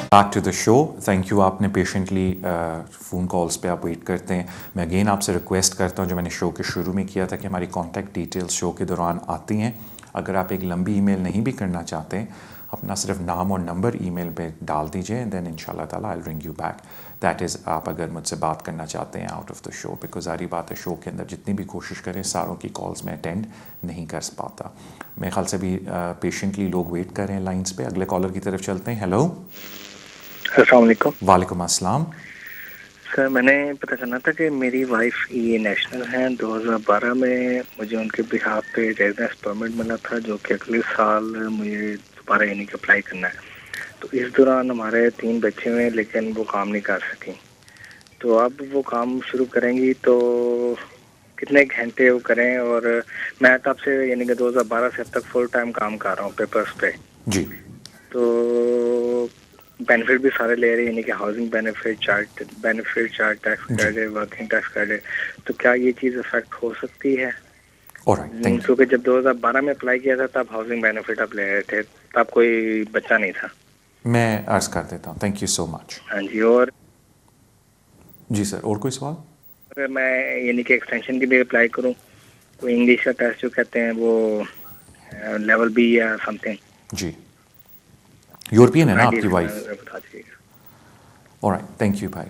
Back to the show. Thank you, आपने patiently phone calls पे आप वेट करते हैं। मैं अगेन आपसे रिक्वेस्ट करता हूँ, जो मैंने शो के शुरू में किया था, कि हमारी कॉन्टैक्ट डिटेल्स शो के दौरान आती हैं। अगर आप एक लंबी ईमेल नहीं भी करना चाहते, अपना सिर्फ नाम और नंबर ईमेल पे डाल दीजिए, एंड देन इंशाल्लाह ताला I will ring you back. That is, आप अगर मुझसे बात करना चाहते हैं out of the show, because सारी बात है, शो के अंदर जितनी भी कोशिश करें सारों की कॉल्स में अटेंड नहीं कर पाता। मेरे ख्याल से भी पेशेंटली लोग वेट कर रहे हैं लाइन्स पे। अगले कॉलर की तरफ चलते हैं। हेलो, अस्सलाम वालेकुम। वालेकुम अस्सलाम। सर, मैंने पता करना था कि मेरी वाइफ ये नेशनल हैं। 2012 में मुझे उनके बिहाफ पे रेजिडेंस परमिट मिला था, जो कि अगले साल मुझे दोबारा यानी कि अप्लाई करना है। तो इस दौरान हमारे 3 बच्चे हुए, लेकिन वो काम नहीं कर सकी। तो अब वो काम शुरू करेंगी तो कितने घंटे वो करें? और मैं तब से यानी कि 2012 से अब तक फुल टाइम काम कर रहा हूँ पेपर्स पे जी। तो बेनिफिट भी सारे ले रहे हैं, यानी कि housing benefit, child benefit, child tax credit, working tax credit. तो क्या ये चीज़ अफेक्ट हो सकती है? क्योंकि जब 2012 में अप्लाई किया था तब हाउसिंग बेनिफिट आप ले रहे थे, तब कोई बच्चा नहीं था। मैं अर्ज कर देता हूँ। Thank you so much. हाँ जी। और जी सर, और कोई सवाल? अगर मैं यानी कि एक्सटेंशन के लिए अप्लाई करूँ, कोई इंग्लिश का टेस्ट जो कहते हैं वो लेवल बी या समथिंग। जी, यूरोपियन है ना आपकी वाइफ? बता दीजिएगा। ऑलराइट, थैंक यू भाई।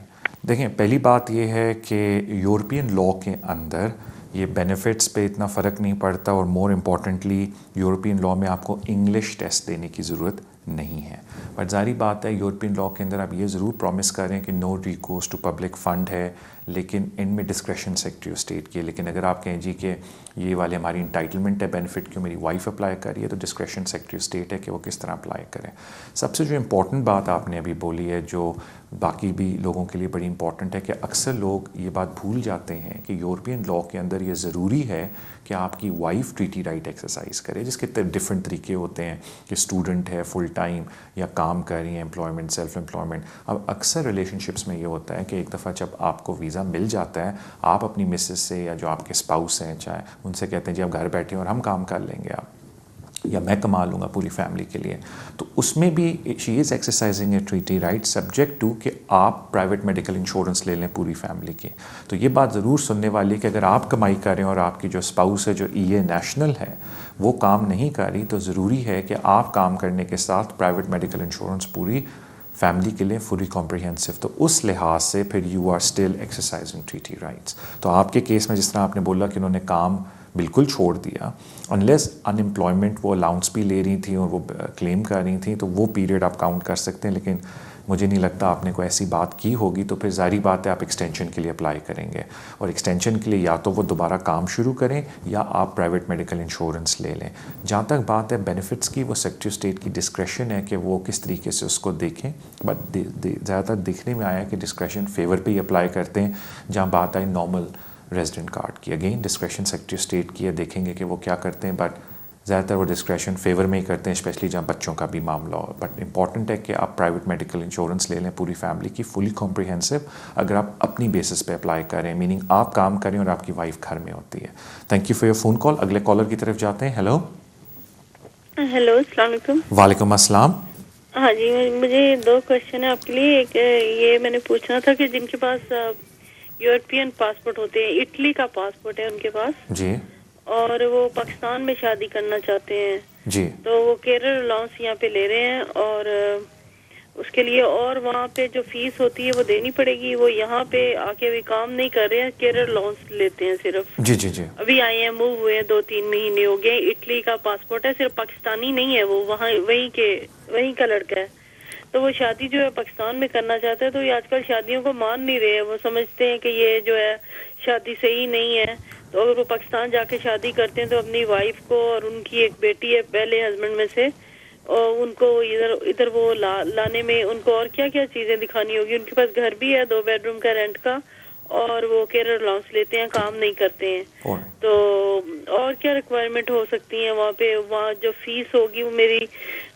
देखें, पहली बात ये है कि यूरोपियन लॉ के अंदर ये बेनिफिट्स पे इतना फ़र्क नहीं पड़ता, और मोर इम्पॉर्टेंटली यूरोपियन लॉ में आपको इंग्लिश टेस्ट देने की ज़रूरत नहीं है। बट जारी बात है, यूरोपियन लॉ के अंदर आप ये ज़रूर प्रॉमिस करें कि no recourse to public fund है, लेकिन इनमें डिस्क्रेशन सेक्रेटरी ऑफ स्टेट की है। लेकिन अगर आप कहें जी कि ये वाले हमारी इंटाइटलमेंट है बेनिफिट, क्यों मेरी वाइफ अप्लाई कर रही है, तो डिस्क्रेशन सेक्रेटरी ऑफ स्टेट है कि वो किस तरह अप्लाई करें। सबसे जो इम्पोर्टेंट बात आपने अभी बोली है, जो बाकी भी लोगों के लिए बड़ी इंपॉर्टेंट है, कि अक्सर लोग ये बात भूल जाते हैं कि यूरोपियन लॉ के अंदर ये ज़रूरी है कि आपकी वाइफ ट्रीटी राइट एक्सरसाइज करे, जिसके डिफरेंट तरीके होते हैं कि स्टूडेंट है, फुल टाइम, या काम कर रही है, एम्प्लॉयमेंट, सेल्फ एम्प्लॉयमेंट। अब अक्सर रिलेशनशिप्स में ये होता है कि एक दफ़ा जब आपको वीज़ा मिल जाता है, आप अपनी मिसेस से या जो आपके स्पाउस हैं चाहे, उनसे कहते हैं जी आप घर बैठे और हम काम कर लेंगे, आप या मैं कमा लूँगा पूरी फैमिली के लिए। तो उसमें भी she is exercising a treaty right, subject to कि आप प्राइवेट मेडिकल इंश्योरेंस ले लें पूरी फैमिली की। तो ये बात ज़रूर सुनने वाली है कि अगर आप कमाई कर रहे हैं और आपकी जो स्पाउस है, जो ईए नेशनल है, वो काम नहीं कर रही, तो ज़रूरी है कि आप काम करने के साथ प्राइवेट मेडिकल इंश्योरेंस पूरी फैमिली के लिए फुली कॉम्प्रिहेंसिव। तो उस लिहाज से फिर you are still exercising treaty rights. तो आपके केस में जिस तरह आपने बोला कि उन्होंने काम बिल्कुल छोड़ दिया, अनलेस अनएम्प्लॉयमेंट वो अलाउंस भी ले रही थी और वो क्लेम कर रही थी, तो वो पीरियड आप काउंट कर सकते हैं। लेकिन मुझे नहीं लगता आपने कोई ऐसी बात की होगी, तो फिर जारी बात है आप एक्सटेंशन के लिए अप्लाई करेंगे, और एक्सटेंशन के लिए या तो वो दोबारा काम शुरू करें या आप प्राइवेट मेडिकल इंश्योरेंस ले लें। जहाँ तक बात है बेनिफिट्स की, वो सेक्रेटरी ऑफ स्टेट की डिस्क्रेशन है कि वो किस तरीके से उसको देखें। बट ज़्यादातर दिखने में आया कि डिस्क्रेशन फेवर पे ही अप्लाई करते हैं। जहाँ बात आई नॉर्मल रेजिडेंट कार्ड की, again discretion secretary of state की है, देखेंगे कि वो क्या करते हैं। बट ज़्यादातर वो डिस्क्रेशन फेवर में ही करते हैं, स्पेशली जहाँ बच्चों का भी मामला हो। बट इंपॉर्टेंट है कि आप प्राइवेट मेडिकल इंश्योरेंस ले लें पूरी फैमिली की, फुली कॉम्प्रिहेंसिव, अगर आप अपनी बेसिस पे अप्लाई करें, मीनिंग आप काम करें और आपकी वाइफ घर में होती है। Thank you for your phone call. अगले कॉलर की तरफ जाते हैं। हेलो। हेलो, अस्सलाम वालेकुम। वालेकुम अस्सलाम। हाँ जी, मुझे 2 क्वेश्चन है आपके लिए। एक ये मैंने पूछना था कि जिनके पास यूरोपियन पासपोर्ट होते हैं, इटली का पासपोर्ट है उनके पास जी, और वो पाकिस्तान में शादी करना चाहते हैं जी, तो वो कैरियर अलाउंस यहाँ पे ले रहे हैं, और उसके लिए और वहाँ पे जो फीस होती है वो देनी पड़ेगी। वो यहाँ पे आके भी काम नहीं कर रहे हैं, कैरियर अलाउंस लेते हैं सिर्फ। जी, जी, जी। अभी आए हैं, मूव हुए 2-3 महीने हो गए। इटली का पासपोर्ट है, सिर्फ पाकिस्तानी नहीं है, वो वहाँ वहीं का लड़का है। तो वो शादी जो है पाकिस्तान में करना चाहता है। तो ये आजकल शादियों को मान नहीं रहे हैं, वो समझते हैं कि ये जो है शादी सही नहीं है। तो अगर वो पाकिस्तान जाके शादी करते हैं तो अपनी वाइफ को, और उनकी एक बेटी है पहले हस्बैंड में से, और उनको इधर वो लाने में उनको और क्या क्या चीजें दिखानी होगी। उनके पास घर भी है 2 बेडरूम का रेंट का, और वो कैरियर अलाउंस लेते हैं, काम नहीं करते हैं। तो और क्या रिक्वायरमेंट हो सकती है वहाँ पे? वहाँ जो फीस होगी, वो मेरी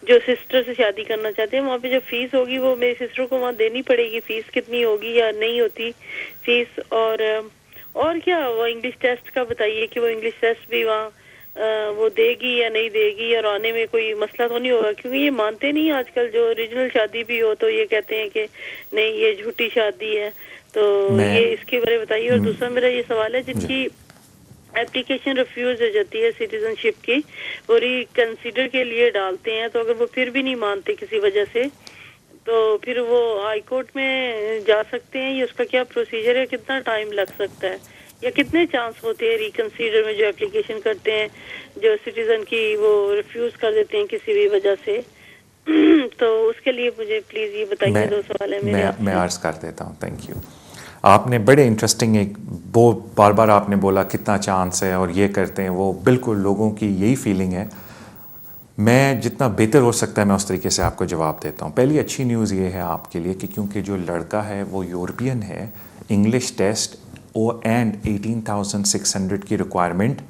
जो सिस्टर से शादी करना चाहते हैं, वहाँ पे जो फीस होगी वो मेरी सिस्टर को वहाँ देनी पड़ेगी। फीस कितनी होगी या नहीं होती फीस? और क्या वो इंग्लिश टेस्ट का बताइए कि वो इंग्लिश टेस्ट भी वहाँ वो देगी या नहीं देगी, और आने में कोई मसला तो नहीं होगा? क्योंकि ये मानते नहीं आजकल, जो ओरिजिनल शादी भी हो तो ये कहते हैं कि नहीं ये झूठी शादी है। तो ये इसके बारे में बताइए। और दूसरा मेरा ये सवाल है, जिनकी एप्लीकेशन रिफ्यूज हो जाती है सिटीजनशिप की, वो रिकंसीडर के लिए डालते हैं, तो अगर वो फिर भी नहीं मानते किसी वजह से, तो फिर वो हाई कोर्ट में जा सकते हैं? ये उसका क्या प्रोसीजर है? कितना टाइम लग सकता है, या कितने चांस होते हैं रिकंसीडर में जो एप्लीकेशन करते हैं, जो सिटीजन की वो रिफ्यूज कर देते हैं किसी भी वजह से? तो उसके लिए मुझे प्लीज ये बताइए। दो सवाल है मेरे। मैं अर्ज कर देता हूँ। Thank you. आपने बड़े इंटरेस्टिंग एक वो बार बार आपने बोला कितना चांस है और ये करते हैं वो, बिल्कुल लोगों की यही फीलिंग है। मैं जितना बेहतर हो सकता है मैं उस तरीके से आपको जवाब देता हूँ। पहली अच्छी न्यूज़ ये है आपके लिए कि क्योंकि जो लड़का है वो यूरोपियन है, इंग्लिश टेस्ट एंड 18,600 की रिक्वायरमेंट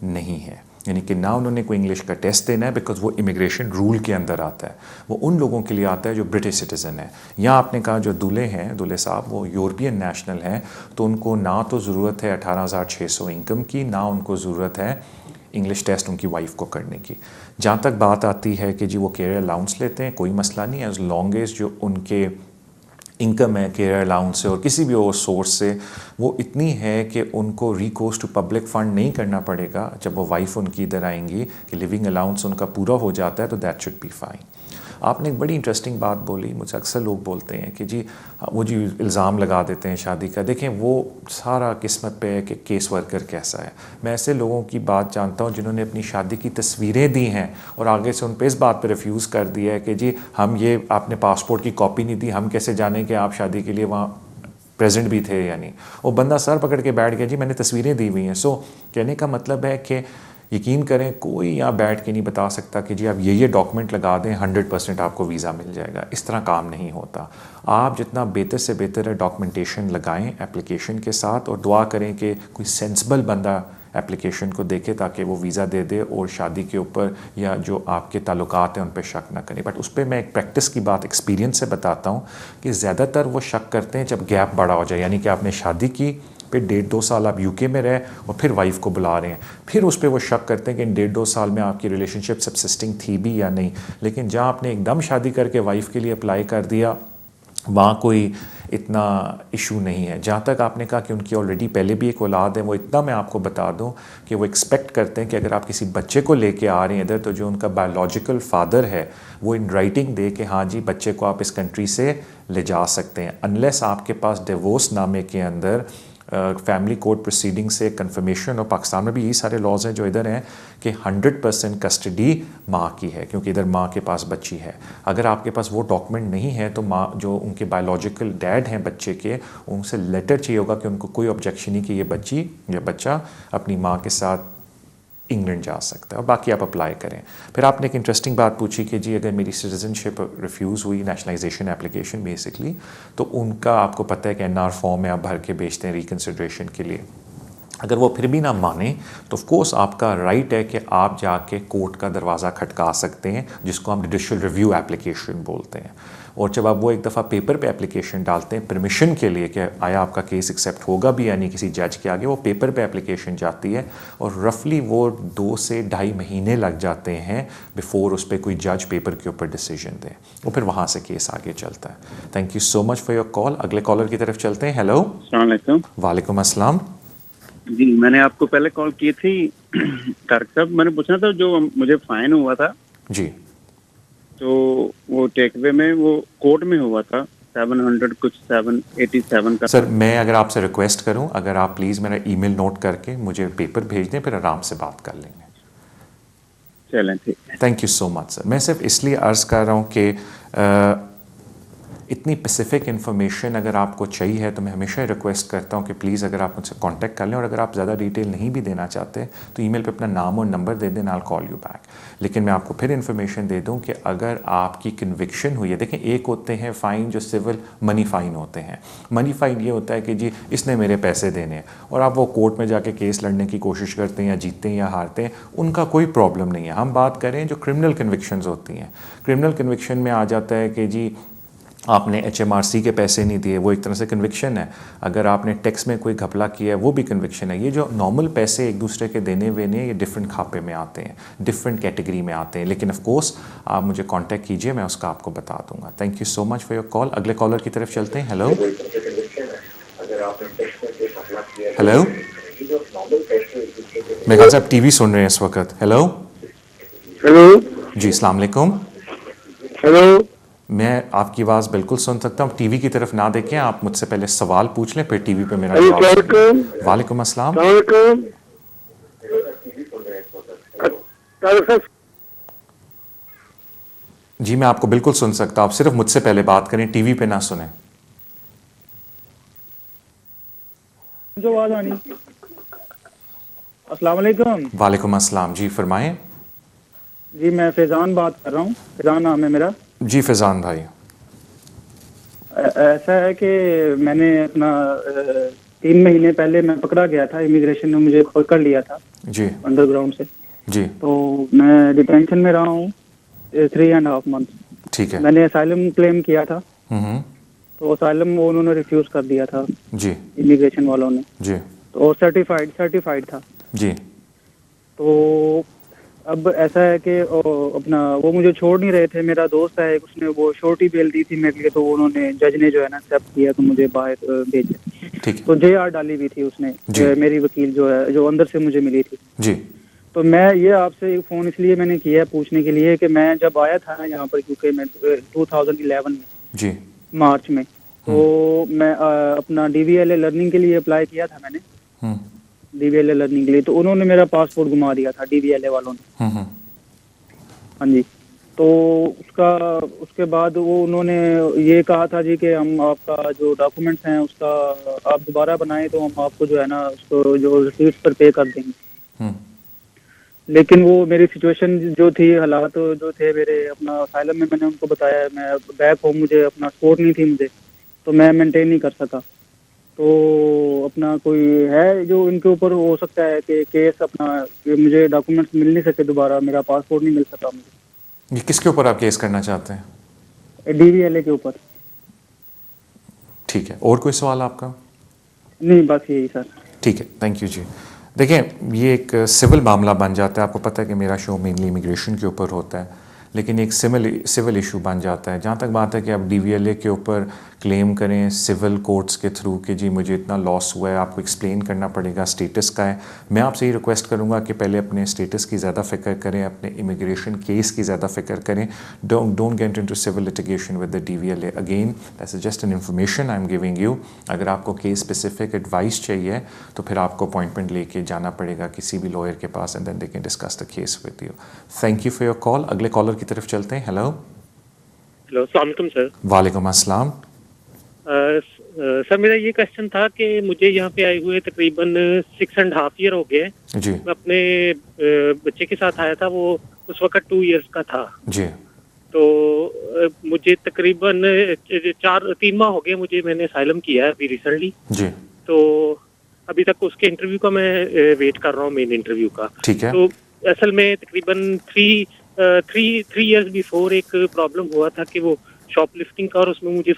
नहीं है, यानी कि ना उन्होंने कोई इंग्लिश का टेस्ट देना है, बिकॉज वो इमिग्रेशन रूल के अंदर आता है। वो उन लोगों के लिए आता है जो ब्रिटिश सिटीज़न है। यहाँ आपने कहा जो दूल्हे हैं, दूल्हे साहब वो यूरोपियन नेशनल हैं, तो उनको ना तो ज़रूरत है 18,600 इनकम की, ना उनको ज़रूरत है इंग्लिश टेस्ट उनकी वाइफ को करने की। जहाँ तक बात आती है कि जी वो कैरियर अलाउंस लेते हैं, कोई मसला नहीं है, एज लॉन्ग एज जो उनके इनकम है कैरियर अलाउंस से और किसी भी और सोर्स से वो इतनी है कि उनको रिकोर्स टू पब्लिक फ़ंड नहीं करना पड़ेगा जब वो वाइफ उनकी इधर आएंगी, कि लिविंग अलाउंस उनका पूरा हो जाता है, तो दैट शुड बी फाइन। आपने एक बड़ी इंटरेस्टिंग बात बोली, मुझसे अक्सर लोग बोलते हैं कि जी वो जी इल्ज़ाम लगा देते हैं शादी का। देखें वो सारा किस्मत पे है कि केस वर्कर कैसा है। मैं ऐसे लोगों की बात जानता हूँ जिन्होंने अपनी शादी की तस्वीरें दी हैं और आगे से उन पर इस बात पर रिफ्यूज़ कर दिया है कि जी हम ये आपने पासपोर्ट की कॉपी नहीं दी, हम कैसे जाने कि आप शादी के लिए वहाँ प्रेजेंट भी थे। यानी वो बंदा सर पकड़ के बैठ गया, जी मैंने तस्वीरें दी हुई हैं। सो कहने का मतलब है कि यकीन करें कोई यहाँ बैठ के नहीं बता सकता कि जी आप ये डॉक्यूमेंट लगा दें 100% आपको वीज़ा मिल जाएगा। इस तरह काम नहीं होता। आप जितना बेहतर से बेहतर है डॉक्यूमेंटेशन लगाएं एप्लीकेशन के साथ, और दुआ करें कि कोई सेंसिबल बंदा एप्लीकेशन को देखे ताकि वो वीज़ा दे दे और शादी के ऊपर या जो आपके ताल्लुकात हैं उन पर शक ना करें। बट उस पर मैं एक प्रैक्टिस की बात एक्सपीरियंस से बताता हूँ कि ज़्यादातर वो शक करते हैं जब गैप बड़ा हो जाए, यानी कि आपने शादी की फिर 1.5-2 साल आप यूके में रहे और फिर वाइफ को बुला रहे हैं, फिर उस पर वो शक करते हैं कि इन 1.5-2 साल में आपकी रिलेशनशिप सब्सिस्टिंग थी भी या नहीं। लेकिन जहाँ आपने एकदम शादी करके वाइफ के लिए अप्लाई कर दिया वहाँ कोई इतना इशू नहीं है। जहाँ तक आपने कहा कि उनकी ऑलरेडी पहले भी एक औलाद है, वो इतना मैं आपको बता दूँ कि वो एक्सपेक्ट करते हैं कि अगर आप किसी बच्चे को लेके आ रहे हैं इधर, तो जो उनका बायोलॉजिकल फादर है वो इन राइटिंग दे कि हाँ जी बच्चे को आप इस कंट्री से ले जा सकते हैं, अनलेस आपके पास डिवोर्स नामे के अंदर फैमिली कोर्ट प्रोसीडिंग से कंफर्मेशन। और पाकिस्तान में भी यही सारे लॉज हैं जो इधर हैं कि 100% कस्टडी माँ की है, क्योंकि इधर माँ के पास बच्ची है। अगर आपके पास वो डॉक्यूमेंट नहीं है तो माँ जो उनके बायोलॉजिकल डैड हैं बच्चे के, उनसे लेटर चाहिए होगा कि उनको कोई ऑब्जेक्शन नहीं कि ये बच्ची या बच्चा अपनी माँ के साथ इंग्लैंड जा सकता है, और बाकी आप अप्लाई करें। फिर आपने एक इंटरेस्टिंग बात पूछी कि जी अगर मेरी सिटीजनशिप रिफ्यूज़ हुई, नेशनलाइजेशन एप्लीकेशन बेसिकली, तो उनका आपको पता है कि एनआर फॉर्म में आप भर के भेजते हैं रिकन्सिडरेशन के लिए। अगर वो फिर भी ना माने तो ऑफ कोर्स आपका राइट है कि आप जाके कोर्ट का दरवाज़ा खटका सकते हैं, जिसको हम जुडिशल रिव्यू एप्लीकेशन बोलते हैं। और जब आप वो एक दफ़ा पेपर पे एप्लीकेशन डालते हैं परमिशन के लिए कि आया आपका केस एक्सेप्ट होगा भी यानी किसी जज के आगे, वो पेपर पे एप्लीकेशन जाती है और रफली वो 2 से 2.5 महीने लग जाते हैं बिफोर उस पर कोई जज पेपर के ऊपर डिसीजन दे, और फिर वहाँ से केस आगे चलता है। Thank you so much for your call. अगले कॉलर की तरफ चलते हैं। हेलो, वालेकुम अस्सलाम। जी मैंने आपको पहले कॉल की थी तारक साहब, मैंने पूछना था जो मुझे फाइन हुआ था जी, तो वो टेकवे में वो कोर्ट में हुआ था 700 कुछ 787 का। सर मैं अगर आपसे रिक्वेस्ट करूं, अगर आप प्लीज़ मेरा ईमेल नोट करके मुझे पेपर भेज दें, फिर आराम से बात कर लेंगे। चलें ठीक है। Thank you so much sir. मैं सिर्फ इसलिए अर्ज़ कर रहा हूँ कि इतनी स्पेसिफिक इन्फॉर्मेशन अगर आपको चाहिए है तो मैं हमेशा रिक्वेस्ट करता हूँ कि प्लीज़ अगर आप मुझसे कांटेक्ट कर लें, और अगर आप ज़्यादा डिटेल नहीं भी देना चाहते तो ईमेल पे अपना नाम और नंबर दे दें, I will call you back. लेकिन मैं आपको फिर इन्फॉर्मेशन दे दूँ कि अगर आपकी कन्विक्शन हुई है, देखें एक होते हैं फ़ाइन जो सिविल मनी फ़ाइन होते हैं। मनी फ़ाइन ये होता है कि जी इसने मेरे पैसे देने हैं और आप वो कोर्ट में जाके केस लड़ने की कोशिश करते हैं या जीतते हैं या हारते हैं, उनका कोई प्रॉब्लम नहीं है। हम बात करें जो क्रिमिनल कन्विक्शंस होती हैं, क्रिमिनल कन्विक्शन में आ जाता है कि जी आपने HMRC के पैसे नहीं दिए, वो एक तरह से कन्विक्शन है। अगर आपने टैक्स में कोई घपला किया है, वो भी कन्विक्शन है। ये जो नॉर्मल पैसे एक दूसरे के देने वेने, ये डिफरेंट खापे में आते हैं, डिफरेंट कैटेगरी में आते हैं। लेकिन ऑफ कोर्स आप मुझे कांटेक्ट कीजिए, मैं उसका आपको बता दूंगा। Thank you so much for your call. अगले कॉलर की तरफ चलते हैं। हेलो हेलो, मेरे ख्याल से आप टीवी सुन रहे हैं इस वक्त। हेलो हेलो जी, अस्सलाम वालेकुम। हेलो, मैं आपकी आवाज़ बिल्कुल सुन सकता हूँ। टीवी की तरफ ना देखें, आप मुझसे पहले सवाल पूछ लें, फिर टीवी पे मेरा अस्सलाम जवाब वालेकुम। सुनें। वालेकुम अस्सलाम। अस्सलाम वालेकुम। जी, मैं आपको बिल्कुल सुन सकता हूँ। आप सिर्फ मुझसे पहले बात करें, टीवी पे ना सुने। जो आवाज आनी। अस्सलाम वालेकुम। वालेकुम अस्सलाम। जी फरमाएं। जी मैं फैजान बात कर रहा हूँ, फैजान नाम है मेरा। जी फैजान भाई। ऐसा है कि मैंने अपना 3 महीने पहले मैं पकड़ा गया था, इमिग्रेशन ने मुझे पकड़ लिया था जी अंडरग्राउंड से। जी तो मैं डिटेंशन में रहा हूँ 3.5 मंथ। ठीक है। मैंने असाइलम क्लेम किया था, हम्म। तो असाइलम उन्होंने रिफ्यूज कर दिया था, जी इमिग्रेशन वालों ने। जी तो सर्टिफाइड था। जी तो अब ऐसा है कि अपना वो मुझे छोड़ नहीं रहे थे। मेरा दोस्त है एक, उसने वो शॉर्टी बेल दी थी मेरे लिए, तो उन्होंने जज ने जो है ना एक्सेप्ट किया, तो मुझे बाहर भेजा। ठीक है। तो JR डाली हुई थी उसने, मेरी वकील जो है, जो अंदर से मुझे मिली थी। जी तो मैं ये आपसे फोन इसलिए मैंने किया है पूछने के लिए कि मैं जब आया था ना यहाँ पर, क्योंकि मैं 2011 में जी मार्च में, तो मैं अपना DVLA लर्निंग के लिए अप्लाई किया था मैंने, DVLA लर्निंग के लिए। तो उन्होंने मेरा पासपोर्ट घुमा दिया था, DVLA वालों ने। हाँ जी। तो उसके बाद वो उन्होंने ये कहा था जी कि हम आपका जो डॉक्यूमेंट्स हैं उसका आप दोबारा बनाएं, तो हम आपको जो है ना उसको जो रिसीट्स पर पे कर देंगे। लेकिन वो मेरी सिचुएशन जो थी, हालात जो थे मेरे अपना असाइलम में, मैंने उनको बताया मैं बैक होम, मुझे अपना सपोर्ट नहीं थी मुझे, तो मैं मेंटेन नहीं कर सका। तो अपना कोई है जो इनके ऊपर हो सकता है कि केस अपना, कि मुझे डॉक्यूमेंट्स मिल नहीं सके दोबारा, मेरा पासपोर्ट नहीं मिल सका मुझे। ये किसके ऊपर आप केस करना चाहते हैं? DVLA के ऊपर। ठीक है, और कोई सवाल आपका? नहीं, बस यही सर। ठीक है, थैंक यू जी। देखें, ये एक सिविल मामला बन जाता है। आपको पता है कि मेरा शो मेनली इमिग्रेशन के ऊपर होता है, लेकिन एक सिविल इशू बन जाता है। जहाँ तक बात है कि आप DVLA के ऊपर क्लेम करें सिविल कोर्ट्स के थ्रू कि जी मुझे इतना लॉस हुआ है, आपको एक्सप्लेन करना पड़ेगा, स्टेटस का है। मैं आपसे ये रिक्वेस्ट करूँगा कि पहले अपने स्टेटस की ज़्यादा फ़िक्र करें, अपने इमिग्रेशन केस की ज़्यादा फ़िक्र करें। Don't get into civil litigation with the DVLA। Again that's is just an information I am giving you. अगर आपको केस स्पेसिफिक एडवाइस चाहिए तो फिर आपको अपॉइंटमेंट लेके जाना पड़ेगा किसी भी लॉयर के पास, and then they can discuss the case with you. Thank you for your call. अगले कॉलर की तरफ चलते हैं। हेलो अस्सलाम वालेकुम सर। वालेकुम अस्सलाम। सर मेरा ये क्वेश्चन था कि मुझे यहाँ पे आए हुए तकरीबन 6.5 ईयर हो गए जी। मैं अपने बच्चे के साथ आया था, वो उस वक्त 2 इयर्स का था जी। तो मुझे तकरीबन 3 माह हो गए मुझे, मैंने असाइलम किया है अभी रिसेंटली जी। तो अभी तक उसके इंटरव्यू का मैं वेट कर रहा हूँ, मेन इंटरव्यू का। ठीक है। तो असल में तकरीबन 3 इयर्स बिफोर एक प्रॉब्लम हुआ था कि वो शॉपलिफ्टिंग का, और उसमें मुझे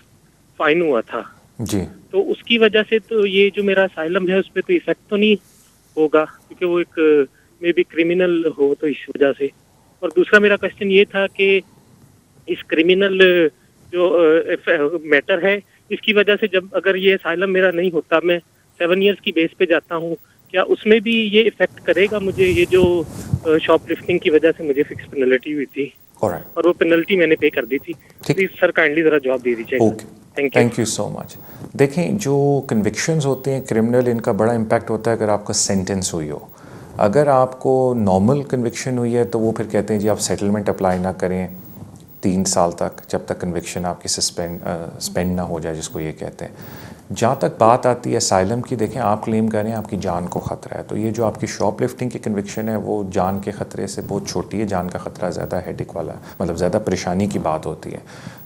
फाइन हुआ था जी। तो उसकी वजह से तो ये जो मेरा असाइलम है उस पर कोई इफेक्ट तो नहीं होगा, क्योंकि वो एक मे बी क्रिमिनल हो, तो इस वजह से। और दूसरा मेरा क्वेश्चन ये था कि इस क्रिमिनल जो मैटर है, इसकी वजह से जब अगर ये असाइलम मेरा नहीं होता, मैं 7 इयर्स की बेस पे जाता हूँ, क्या उसमें भी ये इफेक्ट करेगा मुझे, ये जो शॉपलिफ्टिंग की वजह से मुझे फिक्स पेनल्टी हुई थी और वो पेनल्टी मैंने पे कर दी थी? प्लीज सर काइंडली जरा जवाब दे दीजिए। Okay, thank you so much. देखें, जो कन्विक्शंस होते हैं क्रिमिनल, इनका बड़ा इम्पैक्ट होता है अगर आपका सेंटेंस हुई हो। अगर आपको नॉर्मल कन्विक्शन हुई है तो वो फिर कहते हैं जी आप सेटलमेंट अप्लाई ना करें 3 साल तक, जब तक कन्विक्शन आपकी सस्पेंड ना हो जाए, जिसको ये कहते हैं। जहाँ तक बात आती है असाइलम की, देखें आप क्लेम करें आपकी जान को ख़तरा है, तो ये जो आपकी शॉपलिफ्टिंग की कन्विक्शन है वो जान के ख़तरे से बहुत छोटी है। जान का ख़तरा ज़्यादा हेडेक वाला, मतलब ज़्यादा परेशानी की बात होती है।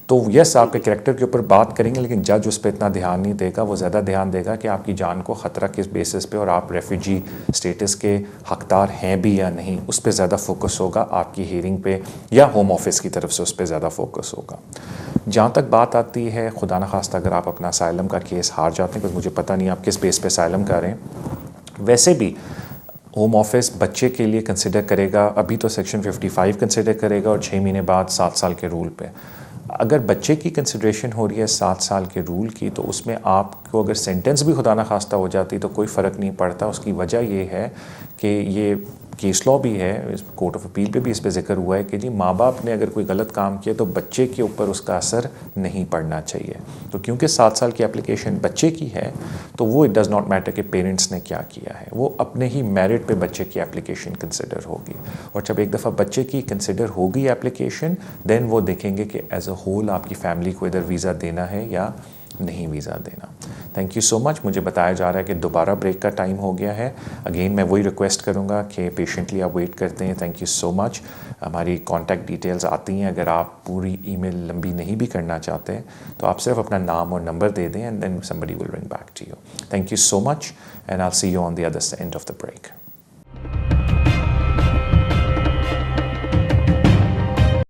तो यस, आपके कैरेक्टर के ऊपर बात करेंगे, लेकिन जज उस पर इतना ध्यान नहीं देगा। वो ज़्यादा ध्यान देगा कि आपकी जान को ख़तरा किस बेसिस पे और आप रेफ्यूजी स्टेटस के हकदार हैं भी या नहीं, उस पर ज़्यादा फोकस होगा। आपकी हियरिंग पे या होम ऑफिस की तरफ से उस पर ज़्यादा फोकस होगा। जहाँ तक बात आती है खुदा न खास्ता अगर आप अपना असाइलम का केस हार जाते हैं, क्योंकि मुझे पता नहीं आप किस बेस पे असाइलम कर रहे हैं, वैसे भी होम ऑफिस बच्चे के लिए कंसिडर करेगा, अभी तो सेक्शन 55 कंसिडर करेगा और 6 महीने बाद 7 साल के रूल पे। अगर बच्चे की कंसिडरेशन हो रही है 7 साल के रूल की, तो उसमें आपको अगर सेंटेंस भी खुदा न खास्ता हो जाती तो कोई फ़र्क नहीं पड़ता। उसकी वजह ये है कि ये केस लॉ भी है, कोर्ट ऑफ अपील पे भी इस पे जिक्र हुआ है कि जी माँ बाप ने अगर कोई गलत काम किया तो बच्चे के ऊपर उसका असर नहीं पड़ना चाहिए। तो क्योंकि 7 साल की एप्लीकेशन बच्चे की है, तो वो इट डज़ नॉट मैटर कि पेरेंट्स ने क्या किया है, वो अपने ही मेरिट पे बच्चे की एप्लीकेशन कंसिडर होगी। और जब एक दफ़ा बच्चे की कंसिडर होगी एप्लीकेशन, देन वो देखेंगे कि एज अ होल आपकी फैमिली को इधर वीज़ा देना है या नहीं वीज़ा देना। Thank you so much. मुझे बताया जा रहा है कि दोबारा ब्रेक का टाइम हो गया है। अगेन मैं वही रिक्वेस्ट करूँगा कि पेशेंटली आप वेट करते हैं। Thank you so much. हमारी कॉन्टैक्ट डिटेल्स आती हैं, अगर आप पूरी ईमेल लंबी नहीं भी करना चाहते तो आप सिर्फ अपना नाम और नंबर दे दें and then somebody will ring back to you. Thank you so much and I will see you on the other end of the break.